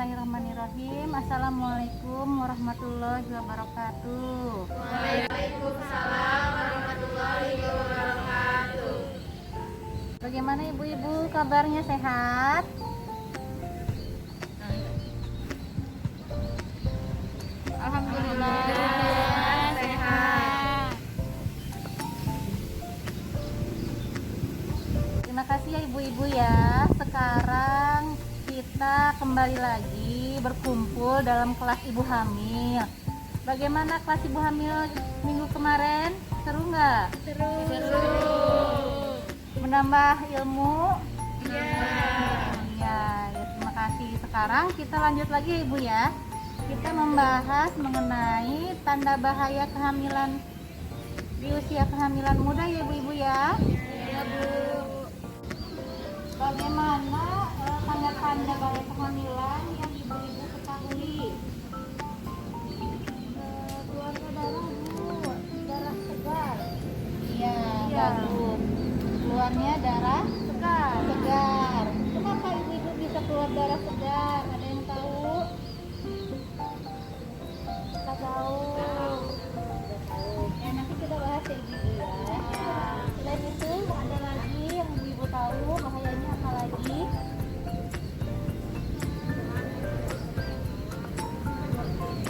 Bismillahirrahmanirrahim. Assalamualaikum warahmatullahi wabarakatuh. Waalaikumsalam warahmatullahi wabarakatuh. Bagaimana ibu-ibu kabarnya, sehat? Alhamdulillah sehat. Terima kasih ya ibu-ibu ya. Sekarang kita kembali lagi berkumpul dalam kelas ibu hamil. Bagaimana kelas ibu hamil minggu kemarin? Seru nggak? Seru. Menambah ilmu? Ya. Ya, terima kasih. Sekarang kita lanjut lagi ya ibu ya. Kita membahas mengenai tanda bahaya kehamilan di usia kehamilan muda ya ibu-ibu ya. Ya, Bu. Bagaimana tanda-tanda bahaya kehamilan yang ibu-ibu ketahui? Keluarnya darah Bu, darah segar. Iya, bagus. Keluarnya darah segar. Kenapa ibu-ibu bisa keluar darah segar? Ada yang tahu? Kita tahu. Ya, nanti kita bahas ya ibu-ibu ya. Selain itu ada lagi yang ibu tahu bahayanya apa lagi?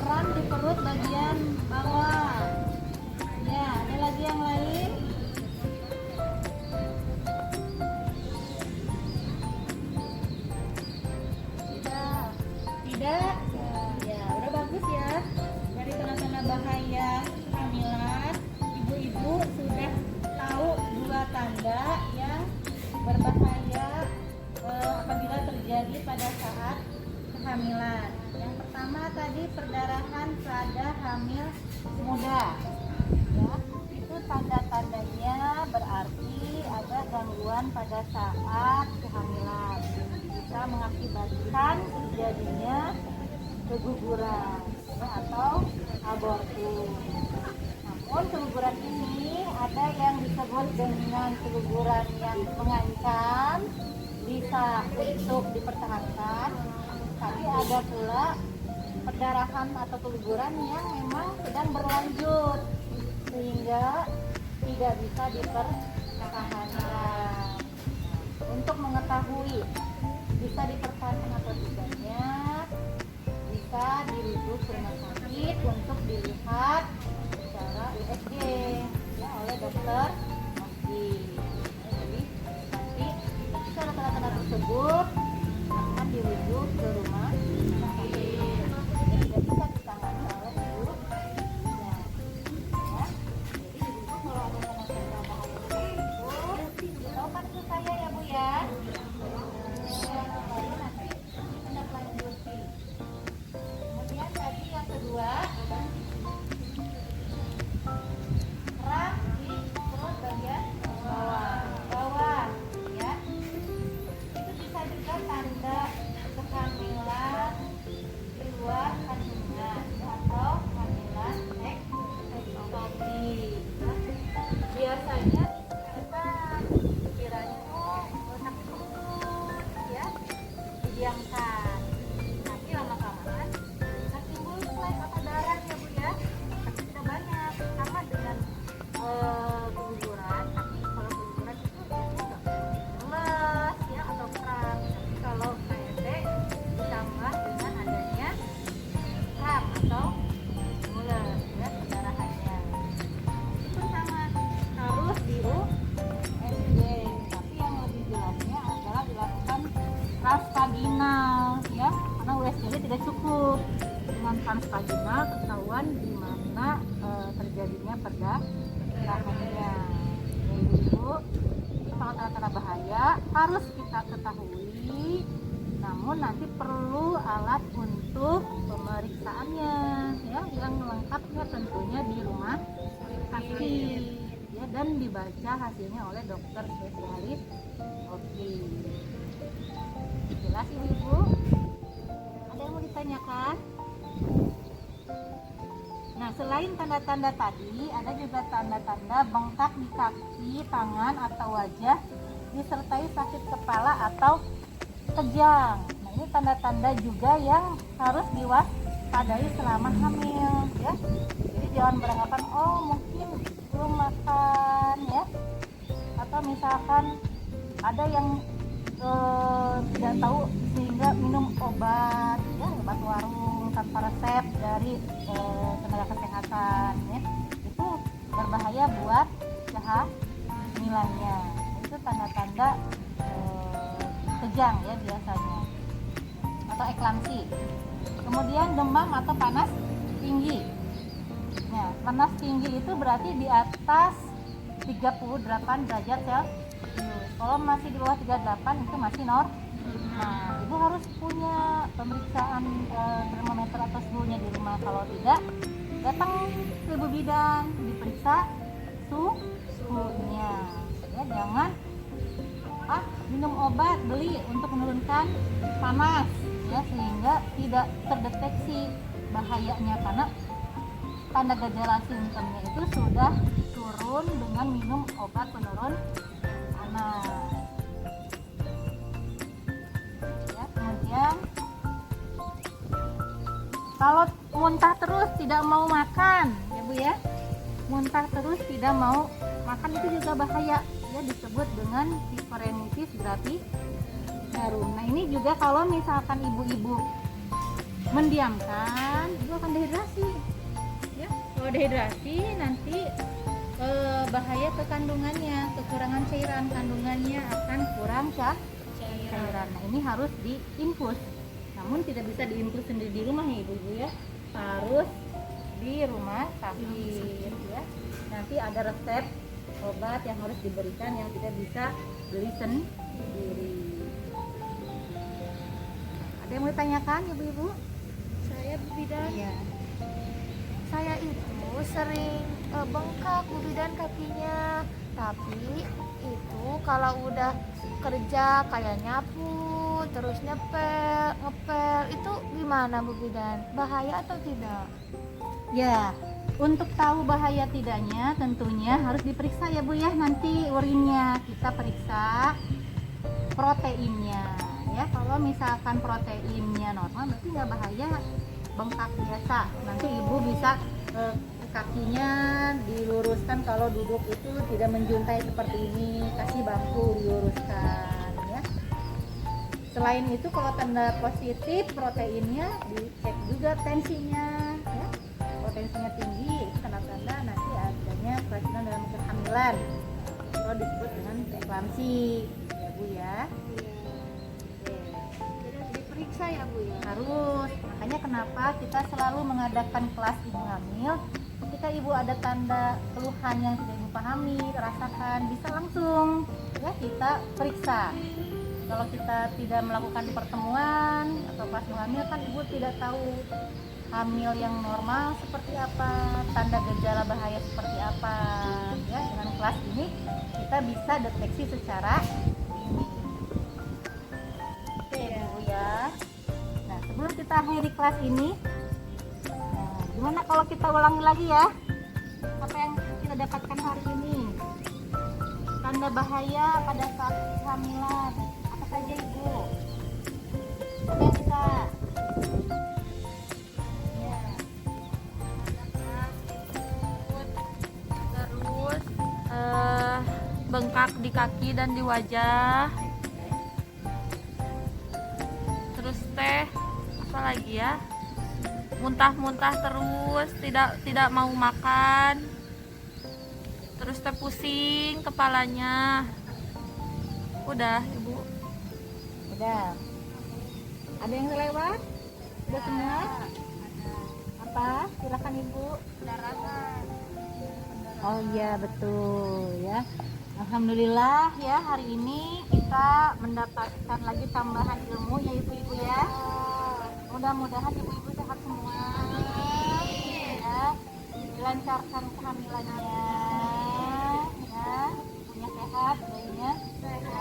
Kram di perut bagian bawah. Ya, ada lagi yang lain? Tidak. Ya, udah bagus ya. Dari tanda-tanda bahaya kehamilan, ibu-ibu sudah tahu dua tanda yang berbahaya apabila terjadi pada saat kehamilan. Yang pertama tadi perdarahan pada hamil muda. Ya, itu tanda-tandanya berarti ada gangguan pada saat kehamilan. Bisa mengakibatkan terjadinya keguguran ya, atau abortus. Namun keguguran ini ada yang disebut dengan keguguran yang mengancam, bisa untuk dipertahankan, tapi ada pula perdarahan atau keguguran yang memang sedang berlanjut sehingga tidak bisa dipertahankan. Untuk mengetahui bisa dipertahankan atau tidaknya, bisa dirujuk ke rumah sakit untuk dilihat secara USG ya, oleh dokter Masdi. Jadi nanti secara tanda-tanda tersebut akan dirujuk ke rumah sakit dan tidak bisa ditangani oleh ibu. Ya. Jadi ibu kalau ada tanda-tanda bahaya seperti itu, tahu kan ke saya ya Bu ya. Baru nanti tindak lanjuti. Kemudian tadi yang kedua, kram di perut bagian bawah ya. Itu bisa juga tanda kehamilan di luar kandungan atau kehamilan ektopi. Biasanya kita kiranya sakit perut ya, didiamkan. Tapi lama-kelamaan bisa timbul flek atau darah ya Bu ya. Tapi tidak banyak, sama dengan keguguran. Tapi kalau keguguran itu biasanya nggak mules ya atau kram. Tapi kalau KSD ditambah dengan adanya kram atau mules ya perdarahannya. Itu sama harus di USG. Tapi yang lebih jelasnya adalah dilakukan transvaginal ya, karena USG tidak cukup. Dengan transvaginal ketahuan di mana terjadinya perdarahannya. Ibu, kalau tanda-tanda bahaya harus kita ketahui, namun nanti perlu alat untuk pemeriksaannya ya, yang lengkapnya tentunya di rumah sakit ya, dan dibaca hasilnya oleh dokter spesialis. Oke, jelas ibu-ibu? Ada yang mau ditanyakan? Nah, selain tanda-tanda tadi, ada juga tanda-tanda bengkak di kaki, tangan, atau wajah, disertai sakit kepala atau kejang. Nah, ini tanda-tanda juga yang harus diwaspadai selama hamil ya. Jadi jangan beranggapan oh mungkin belum makan ya, atau misalkan ada yang tidak tahu sehingga minum obat ya, obat warung tanpa resep dari tenaga kesehatan ya, itu berbahaya buat kehamilannya. Itu tanda-tanda kejang ya biasanya, atau eklamsi. Kemudian demam atau panas tinggi. Nah, panas tinggi itu berarti di atas 38 derajat Celcius. Kalau masih di bawah 38 itu masih normal. Nah, ibu harus punya pemeriksaan termometer atau suhunya di rumah. Kalau tidak, datang ke ibu bidan diperiksa suhunya. Ya, jangan minum obat beli untuk menurunkan panas ya, sehingga tidak terdeteksi bahayanya karena tanda gejala simptomnya itu sudah turun dengan minum obat penurun panas. Ya, kemudian kalau muntah terus tidak mau makan ya Bu ya, muntah terus tidak mau makan itu juga bahaya ya, disebut dengan hiperemitis gravidarum. Nah ini juga kalau misalkan ibu-ibu mendiamkan, ibu akan dehidrasi ya. Kalau dehidrasi nanti bahaya ke kandungannya, kekurangan cairan, kandungannya akan kurang cairan. Nah ini harus diinfus, namun tidak bisa diinfus sendiri di rumah ya ibu-ibu ya, harus di rumah sakit ya. Nanti ada resep obat yang harus diberikan, yang tidak bisa beli sendiri. Ada yang mau ditanyakan ibu-ibu? Saya Bu Bidan. Iya. Saya itu sering bengkak Bu Bidan kakinya. Tapi itu kalau udah kerja kayak nyapu, terus ngepel, itu gimana Bu Bidan? Bahaya atau tidak? Ya, untuk tahu bahaya tidaknya tentunya harus diperiksa ya Bu ya, nanti urinnya kita periksa proteinnya ya. Kalau misalkan proteinnya normal berarti nggak bahaya, bengkak biasa. Nanti ibu bisa kakinya diluruskan, kalau duduk itu tidak menjuntai seperti ini, kasih bangku diluruskan ya. Selain itu kalau tanda positif proteinnya dicek juga tensinya ya. Tensinya tinggi itu tanda-tanda nanti adanya keracunan dalam kehamilan, atau disebut dengan eklamsi ya Bu ya. Jadi harus diperiksa ya Bu ya? Harus, makanya kenapa kita selalu mengadakan kelas ibu hamil. Ketika ibu ada tanda keluhan yang tidak ibu pahami, rasakan, bisa langsung ya kita periksa. Kalau kita tidak melakukan pertemuan atau kelas ibu hamil kan ibu tidak tahu hamil yang normal seperti apa, tanda gejala bahaya seperti apa ya. Dengan kelas ini kita bisa deteksi secara dini. Oke Bu ya. Nah sebelum kita akhiri kelas ini, gimana kalau kita ulangi lagi ya apa yang kita dapatkan hari ini? Tanda bahaya pada saat kehamilan apa saja Ibu? Oke kita bengkak di kaki dan di wajah, terus apa lagi ya, muntah-muntah terus, tidak mau makan, terus pusing kepalanya. Udah Ibu. udah. Ada yang lewat? Sudah semua? Apa? Silakan Ibu. Pendarahan. Oh iya betul ya. Alhamdulillah ya, hari ini kita mendapatkan lagi tambahan ilmu ya ibu-ibu ya. Mudah-mudahan ibu-ibu sehat semua ya, dilancarkan kehamilannya ya, punya sehat, bayinya sehat.